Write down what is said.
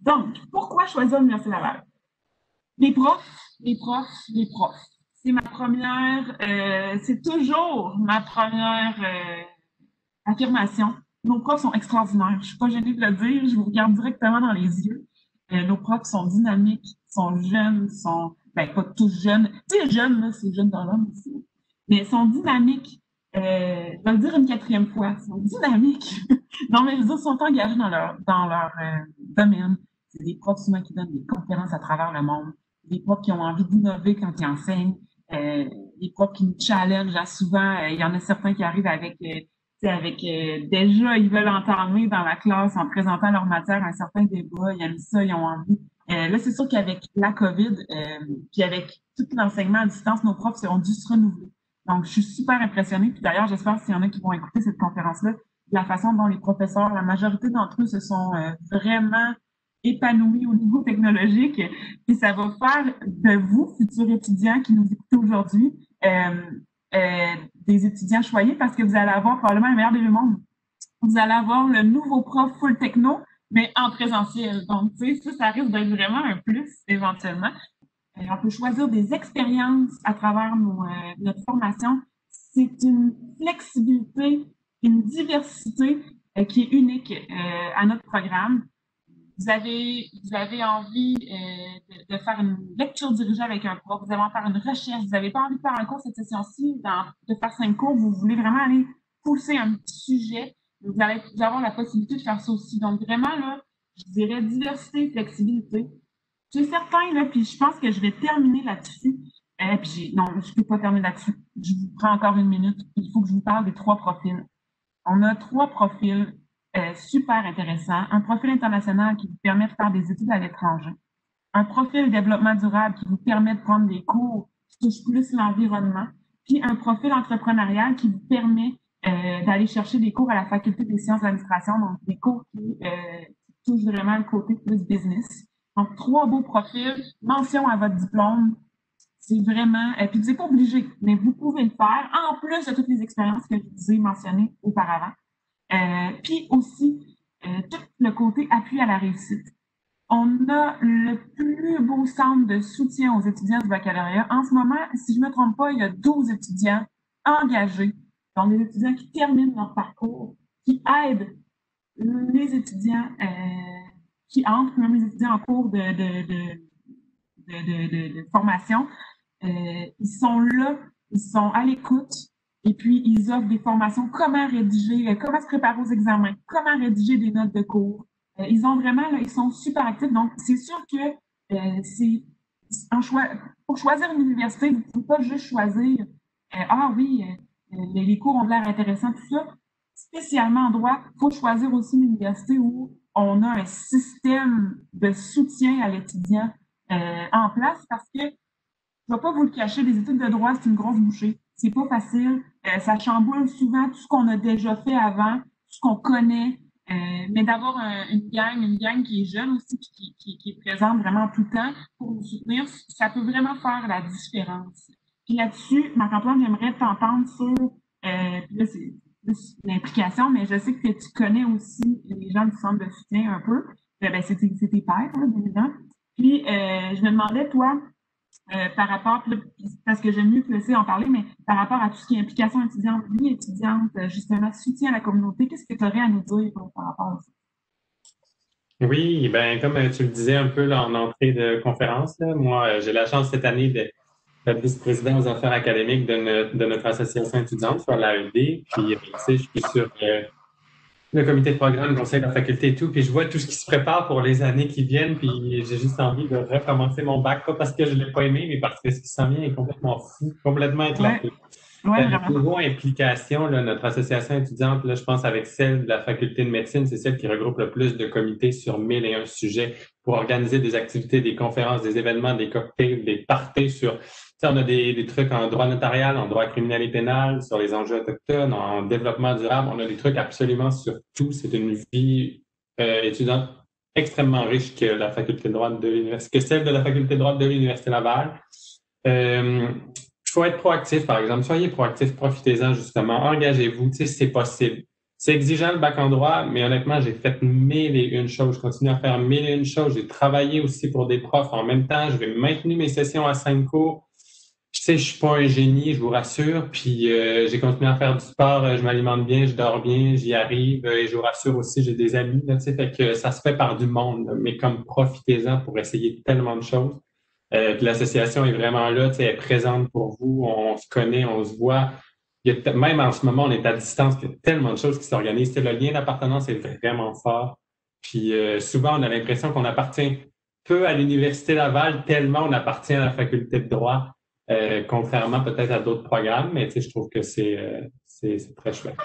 Donc, pourquoi choisir l'Université Laval? Les profs, les profs, les profs. C'est toujours ma première affirmation. Nos profs sont extraordinaires. Je suis pas gênée de le dire. Je vous regarde directement dans les yeux. Nos profs sont dynamiques, sont jeunes, ben, pas tous jeunes. Tu sais, jeunes, là, c'est jeunes dans l'homme aussi. Mais ils sont dynamiques. Je vais le dire une quatrième fois. Ils sont dynamiques. Non, mais je veux dire, ils sont engagés dans leur domaine. C'est des profs souvent qui donnent des conférences à travers le monde. Des profs qui ont envie d'innover quand ils enseignent. Des profs qui nous challengent. Souvent, il y en a certains qui arrivent déjà, ils veulent entamer dans la classe en présentant leur matière un certain débat, ils aiment ça, ils ont envie. Là, c'est sûr qu'avec la COVID, puis avec tout l'enseignement à distance, nos profs ont dû se renouveler. Donc, je suis super impressionnée. Puis d'ailleurs, j'espère qu'il y en a qui vont écouter cette conférence-là, la façon dont les professeurs, la majorité d'entre eux se sont vraiment épanouis au niveau technologique. Et ça va faire de vous, futurs étudiants qui nous écoutez aujourd'hui, des étudiants choyés parce que vous allez avoir probablement le meilleur des deux mondes. Vous allez avoir le nouveau prof full techno, mais en présentiel. Donc, tu sais, ça risque d'être vraiment un plus éventuellement. On peut choisir des expériences à travers notre formation. C'est une flexibilité, une diversité qui est unique à notre programme. Vous avez envie de faire une lecture dirigée avec un prof, vous avez envie de faire une recherche, vous n'avez pas envie de faire un cours cette session-ci, de faire 5 cours, vous voulez vraiment aller pousser un petit sujet, vous allez avoir la possibilité de faire ça aussi. Donc vraiment, là, je dirais diversité, flexibilité. C'est certain, là, puis je pense que je vais terminer là-dessus. Non, je ne peux pas terminer là-dessus. Je vous prends encore une minute. Il faut que je vous parle des 3 profils. On a 3 profils super intéressants. Un profil international qui vous permet de faire des études à l'étranger. Un profil développement durable qui vous permet de prendre des cours qui touchent plus l'environnement. Puis un profil entrepreneurial qui vous permet d'aller chercher des cours à la Faculté des sciences de l'administration, donc des cours qui touchent vraiment le côté plus business. Donc, 3 beaux profils. Mention à votre diplôme. C'est vraiment, puis vous n'êtes pas obligé, mais vous pouvez le faire en plus de toutes les expériences que je vous ai mentionnées auparavant. Puis aussi, tout le côté appui à la réussite. On a le plus beau centre de soutien aux étudiants du baccalauréat. En ce moment, si je ne me trompe pas, il y a 12 étudiants engagés, donc des étudiants qui terminent leur parcours, qui aident les étudiants qui entrent, même les étudiants en cours de formation. Ils sont là, ils sont à l'écoute, et puis ils offrent des formations, comment rédiger, comment se préparer aux examens, comment rédiger des notes de cours. Ils ont vraiment, là, ils sont super actifs. Donc, c'est sûr que c'est pour choisir une université, vous ne pouvez pas juste choisir ah oui, les cours ont l'air intéressants, tout ça. Spécialement en droit, il faut choisir aussi une université où on a un système de soutien à l'étudiant en place parce que je ne vais pas vous le cacher, les études de droit, c'est une grosse bouchée. C'est pas facile. Ça chamboule souvent tout ce qu'on a déjà fait avant, tout ce qu'on connaît. Mais d'avoir une gang qui est jeune aussi, qui est présente vraiment tout le temps pour nous soutenir, ça peut vraiment faire la différence. Puis là-dessus, Marc-Antoine, j'aimerais t'entendre sur, puis là, c'est plus l'implication, mais je sais que tu connais aussi les gens du centre de soutien un peu. Ben, c'est tes pairs, là, bien évidemment. Puis, je me demandais, toi, par rapport, parce que j'aime mieux te laisser en parler, mais par rapport à tout ce qui est implication étudiante, vie étudiante, justement, soutien à la communauté, qu'est-ce que tu aurais à nous dire par rapport à ça? Oui, ben comme tu le disais un peu là, en entrée de conférence, là, moi, j'ai la chance cette année d'être vice-président aux affaires académiques de notre association étudiante sur l'AED. Puis, tu sais, je suis sur le comité de programme, le conseil de la faculté et tout. Puis, je vois tout ce qui se prépare pour les années qui viennent. Puis, j'ai juste envie de recommencer mon bac, pas parce que je ne l'ai pas aimé, mais parce que ce qui s'en vient est complètement fou, complètement Ouais, éclaté. ouais, vraiment. Niveau implication, là, notre association étudiante, là, je pense avec celle de la faculté de médecine, c'est celle qui regroupe le plus de comités sur 1001 sujets pour organiser des activités, des conférences, des événements, des cocktails, des parties sur... On a des trucs en droit notarial, en droit criminel et pénal, sur les enjeux autochtones, en développement durable. On a des trucs absolument sur tout. C'est une vie étudiante extrêmement riche que la faculté de droit de l'université, que celle de la faculté de droit de l'Université Laval. Il faut être proactif, par exemple. Soyez proactif, profitez-en justement, engagez-vous, tu sais, c'est possible. c'est exigeant le bac en droit, mais honnêtement, j'ai fait mille et une choses. Je continue à faire mille et une choses. J'ai travaillé aussi pour des profs en même temps. Je vais maintenir mes sessions à 5 cours. Je sais, je suis pas un génie, je vous rassure. Puis j'ai continué à faire du sport. Je m'alimente bien, je dors bien, j'y arrive. Et je vous rassure aussi, j'ai des amis. Là, tu sais, fait que ça se fait par du monde. Là, mais comme profitez-en pour essayer tellement de choses. Puis l'association est vraiment là, tu sais, elle est présente pour vous. On se connaît, on se voit. Même en ce moment, on est à distance, il y a tellement de choses qui s'organisent. Tu sais, le lien d'appartenance est vraiment fort. Puis souvent, on a l'impression qu'on appartient peu à l'Université Laval, tellement on appartient à la faculté de droit, contrairement peut-être à d'autres programmes. Mais tu sais, je trouve que c'est très chouette.